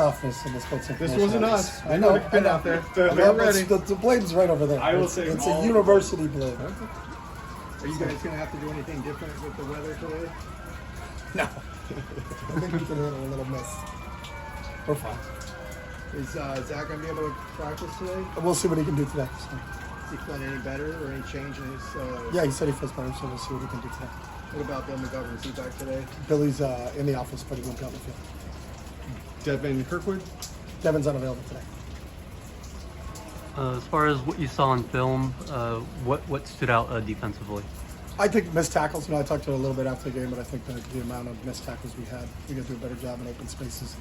office in the sports This information wasn't office. us. I know. Get out there. I We're know, ready. The blade's right over there. I will say it's all- a university blade. Are you guys going to have to do anything different with the weather today? No. I think we can handle a little mist. We're fine. Is Zach going to be able to practice today? We'll see what he can do today. So. Is he feeling any better or any change in his... Yeah, he said he feels better, so we'll see what he can do today. What about Bill McGovern? Is he back today? Billy's in the office, but he won't be on the field. Devin Kirkwood? Devin's unavailable today. As far as what you saw on film, what stood out defensively? I think missed tackles. I talked to it a little bit after the game, but I think the amount of missed tackles we had, we got to do a better job in open spaces.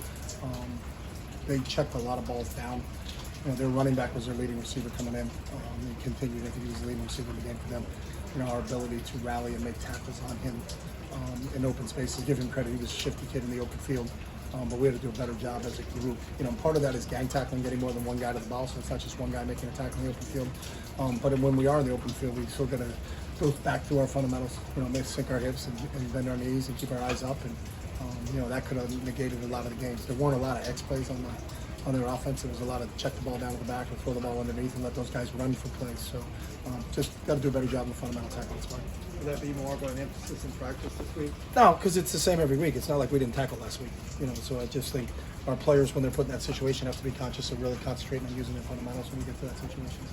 They checked a lot of balls down. Their running back was their leading receiver coming in. He continued. I think he was the leading receiver in the game for them. Our ability to rally and make tackles on him in open spaces. Give him credit. He was a shifty kid in the open field. But we had to do a better job as a group. Part of that is gang tackling, getting more than one guy to the ball, so it's not just one guy making a tackle in the open field. But when we are in the open field, we still got to go back to our fundamentals. Sink our hips and bend our knees and keep our eyes up. And that could have negated a lot of the games. There weren't a lot of X plays on their offense. There was a lot of check the ball down to the back or throw the ball underneath and let those guys run for plays. So just got to do a better job in the fundamental tackling spot. Will that be more of an emphasis in practice this week? No, because it's the same every week. It's not like we didn't tackle last week. So I just think our players, when they're put in that situation, have to be conscious of really concentrating on using their fundamentals when we get to that situation.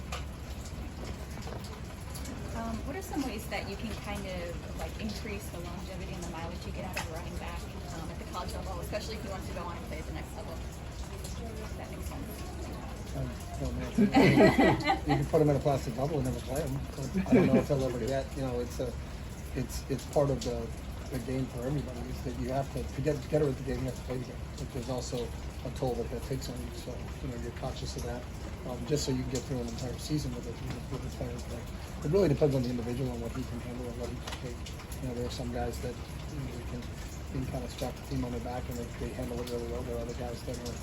What are some ways that you can kind of increase the longevity and the mileage you get out of a running back at the college level, especially if he wants to go on and play at the next level? If that makes sense. You can put him in a plastic bubble and never play him. I don't know if he'll ever get. It's part of the game for everybody. Is that you have to get better at the game. You have to play the game. But there's also a toll that takes on you. So you're conscious of that. Just so you can get through an entire season with the players. But it really depends on the individual and what he can handle and what he can take. There are some guys that can kind of strap the team on their back and they handle it really well. There are other guys that are.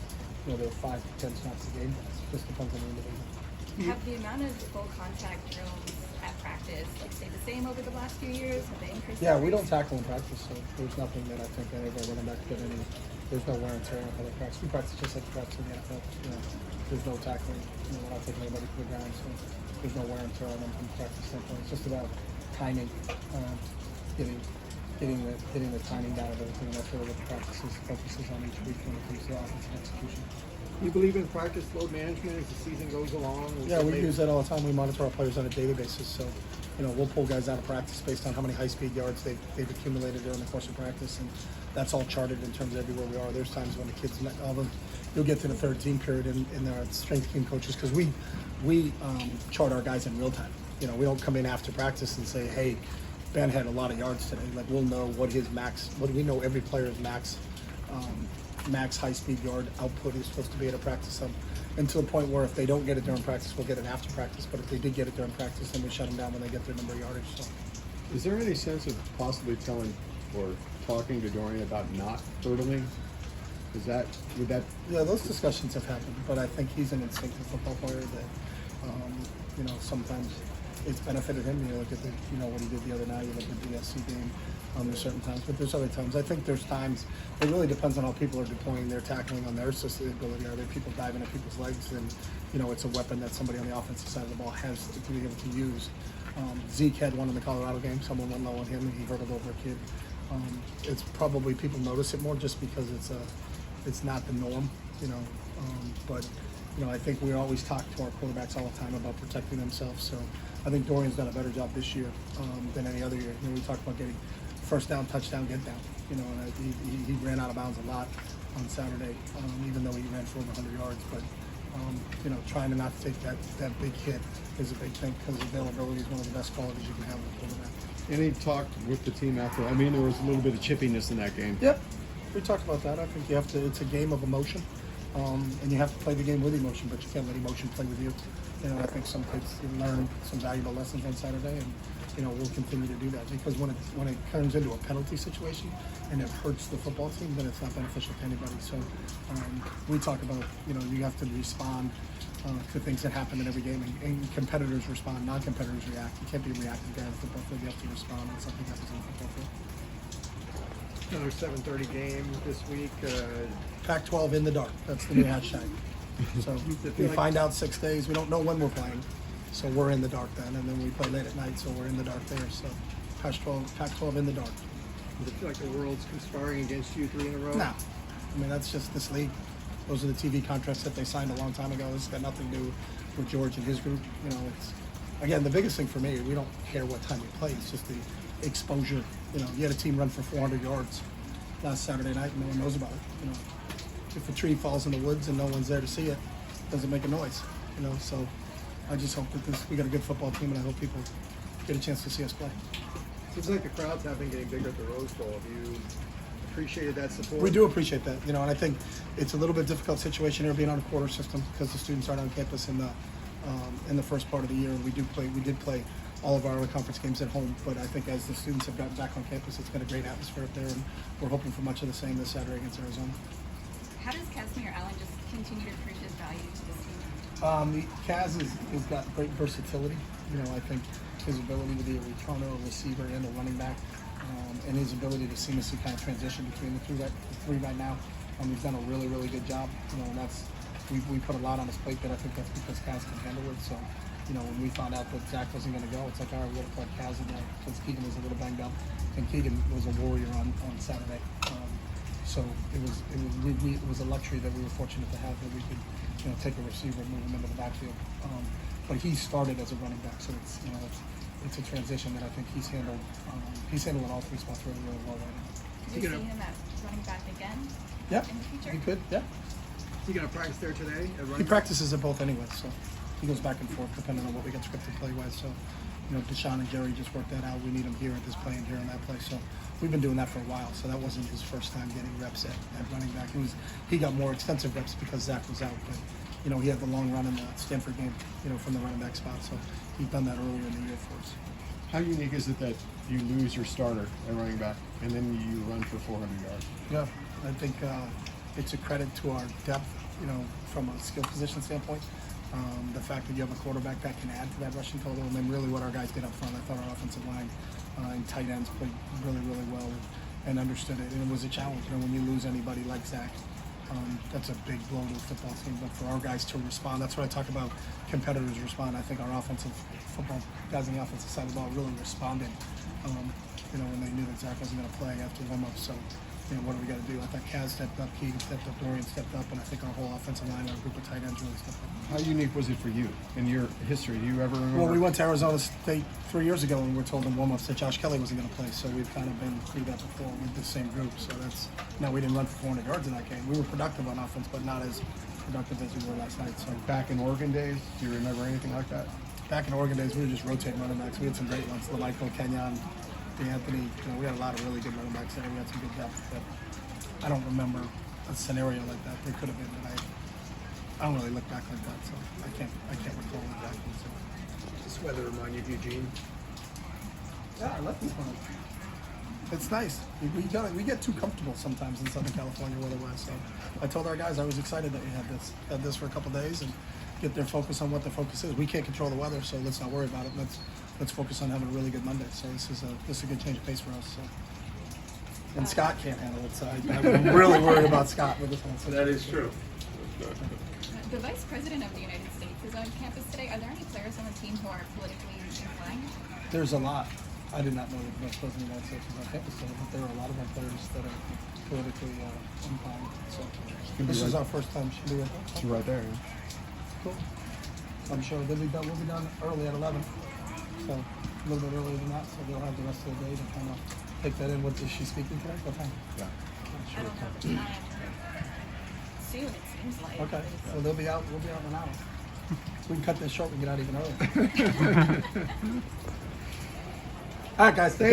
They're 5 to 10 snaps a game. It just depends on the individual. Have the amount of full contact drills at practice stayed the same over the last few years? Have they increased? Yeah, we don't tackle in practice, so there's nothing that I think any of our running backs get any. There's no wear and tear on the practice. We practice just like practice in the NFL. There's no tackling. We're not taking anybody to the ground, so there's no wear and tear on them from the practice standpoint. It's just about timing, getting the timing down of everything. That's really what the practice focuses on each week when it comes to offense and execution. You believe in practice load management as the season goes along? Yeah, we use that all the time. We monitor our players on a daily basis. So, we'll pull guys out of practice based on how many high-speed yards they've accumulated during the course of practice, and that's all charted in terms of everywhere we are. There's times when the kids, you'll get to the third team period in our strength team coaches because we chart our guys in real time. We don't come in after practice and say, hey, Ben had a lot of yards today. We'll know what his max. We know every player's max high-speed yard output is supposed to be at a practice, and to the point where if they don't get it during practice, we'll get it after practice. But if they did get it during practice, then we shut them down when they get their number of yardage. So. Is there any sense of possibly telling or talking to Dorian about not hurdling? Would that? Yeah, those discussions have happened, but I think he's an instinctive football player that, sometimes it's benefited him. You look at what he did the other night. You look at the SC game. There's certain times, but there's other times. I think there's times. It really depends on how people are deploying their tackling on their ability. Are there people diving at people's legs? And it's a weapon that somebody on the offensive side of the ball has to be able to use. Zeke had one in the Colorado game. Someone went low on him, and he hurdled over a kid. It's probably people notice it more just because it's not the norm. But I think we always talk to our quarterbacks all the time about protecting themselves. So I think Dorian's done a better job this year than any other year. We talked about getting first down, touchdown, get down. And he ran out of bounds a lot on Saturday, even though he ran for over 100 yards. But trying to not take that big hit is a big thing because availability is one of the best qualities you can have with a quarterback. Any talk with the team after? I mean, there was a little bit of chippiness in that game. Yep, we talked about that. I think you have to. It's a game of emotion, and you have to play the game with emotion, but you can't let emotion play with you. I think some kids learn some valuable lessons on Saturday, and we'll continue to do that because when it turns into a penalty situation and it hurts the football team, then it's not beneficial to anybody. So we talk about you have to respond to things that happen in every game, and competitors respond, non-competitors react. You can't be a reactive guy in the football field. You have to respond when something happens on the football field. Another 7:30 game this week. Pac-12 in the dark. That's the new hashtag. So we find out 6 days. We don't know when we're playing, so we're in the dark then. And then we play late at night, so we're in the dark there. So Pac-12 in the dark. Does it feel like the world's conspiring against you 3 in a row? No, I mean that's just this league. Those are the TV contracts that they signed a long time ago. This has got nothing to do with George and his group. You know, it's again the biggest thing for me. We don't care what time you play. It's just the exposure. You know, you had a team run for 400 yards last Saturday night, and no one knows about it. You know, if a tree falls in the woods and no one's there to see it, it doesn't make a noise. You know, so I just hope that we got a good football team, and I hope people get a chance to see us play. Seems like the crowds have been getting bigger at the Rose Bowl. Have you appreciated that support? We do appreciate that, you know, and I think it's a little bit difficult situation here being on a quarter system because the students aren't on campus in the first part of the year. And we did play all of our other conference games at home, but I think as the students have gotten back on campus, it's been a great atmosphere up there, and we're hoping for much of the same this Saturday against Arizona. How does Kazmeir Allen just continue to prove his value to this team? Kaz has got great versatility. You know, I think his ability to be a returner, a receiver, and a running back, and his ability to seamlessly kind of transition between the three right now. He's done a really, really good job. You know, and that's we put a lot on his plate, but I think that's because Kaz can handle it. So, you know, when we found out that Zach wasn't going to go, it's like, all right, we're going to put Kaz in there because Keegan was a little banged up, and Keegan was a warrior on Saturday. So it was a luxury that we were fortunate to have that we could, you know, take a receiver and move him into the backfield. But he started as a running back, so it's, you know, it's a transition that I think he's handled. He's handling all 3 spots really, really well right now. Could you see him at running back again Yeah, in the future? he could. Yeah, You going to practice there today? At running he back? practices at both anyway, so he goes back and forth depending on what we get scripted play-wise. So, you know, Deshaun and Jerry just worked that out. We need him here at this play and here on that play. So we've been doing that for a while. So that wasn't his first time getting reps at running back. He got more extensive reps because Zach was out, but you know, he had the long run in the Stanford game, you know, from the running back spot. So he's done that earlier in the year for us. How unique is it that you lose your starter at running back and then you run for 400 yards? Yeah, I think it's a credit to our depth, you know, from a skill position standpoint. The fact that you have a quarterback that can add to that rushing total, and then really what our guys did up front. I thought our offensive line and tight ends played really, really well and understood it. And it was a challenge. You know, when you lose anybody like Zach, that's a big blow to the football team. But for our guys to respond, that's what I talk about. Competitors respond. I think our offensive football guys on the offensive side of the ball really responded. You know, when they knew that Zach wasn't going to play after warm-up. So, you know, what do we got to do? I thought Kaz stepped up, Keegan stepped up, Dorian stepped up, and I think our whole offensive line, our group of tight ends really stepped up. How unique was it for you in your history? Do you ever remember? Well, we went to Arizona State 3 years ago and we were told in warm-ups that Josh Kelly wasn't going to play. So we've kind of been through that before with the same group. So that's, now we didn't run for 400 yards in that game. We were productive on offense, but not as productive as we were last night. So Back in Oregon days, do you remember anything like that? back in Oregon days, we were just rotating running backs. We had some great ones, LaMichael, Kenyon, Anthony. You know, we had a lot of really good running backs there. We had some good depth, but I don't remember a scenario like that. There could have been, but I don't really look back like that, so I can't recall exactly. So. This weather remind you of Eugene? Yeah, I like this one. It's nice. We get too comfortable sometimes in Southern California weather-wise. So I told our guys I was excited that we had this for a couple days and get their focus on what the focus is. We can't control the weather, so let's not worry about it. Let's focus on having a really good Monday. So this is a good change of pace for us. So. And Scott can't handle it, so I'm really worried about Scott with this one. So That is true. The Vice President of the United States is on campus today. Are there any players on the team who are politically inclined? There's a lot. I did not know that the Vice President of the United States was on campus today, but there are a lot of our players that are politically inclined. So this is our first time she'll be with us. It's right there. Yeah. Cool. So I'm sure we'll be done early at 11. So a little bit earlier than that, so they'll have the rest of the day to kind of take that in. What is she speaking today? What time? Yeah. I don't know. It's not soon, it seems like. Okay. So they'll be out. We'll be out in an hour. We can cut this short and get out even earlier. All right, guys. Thank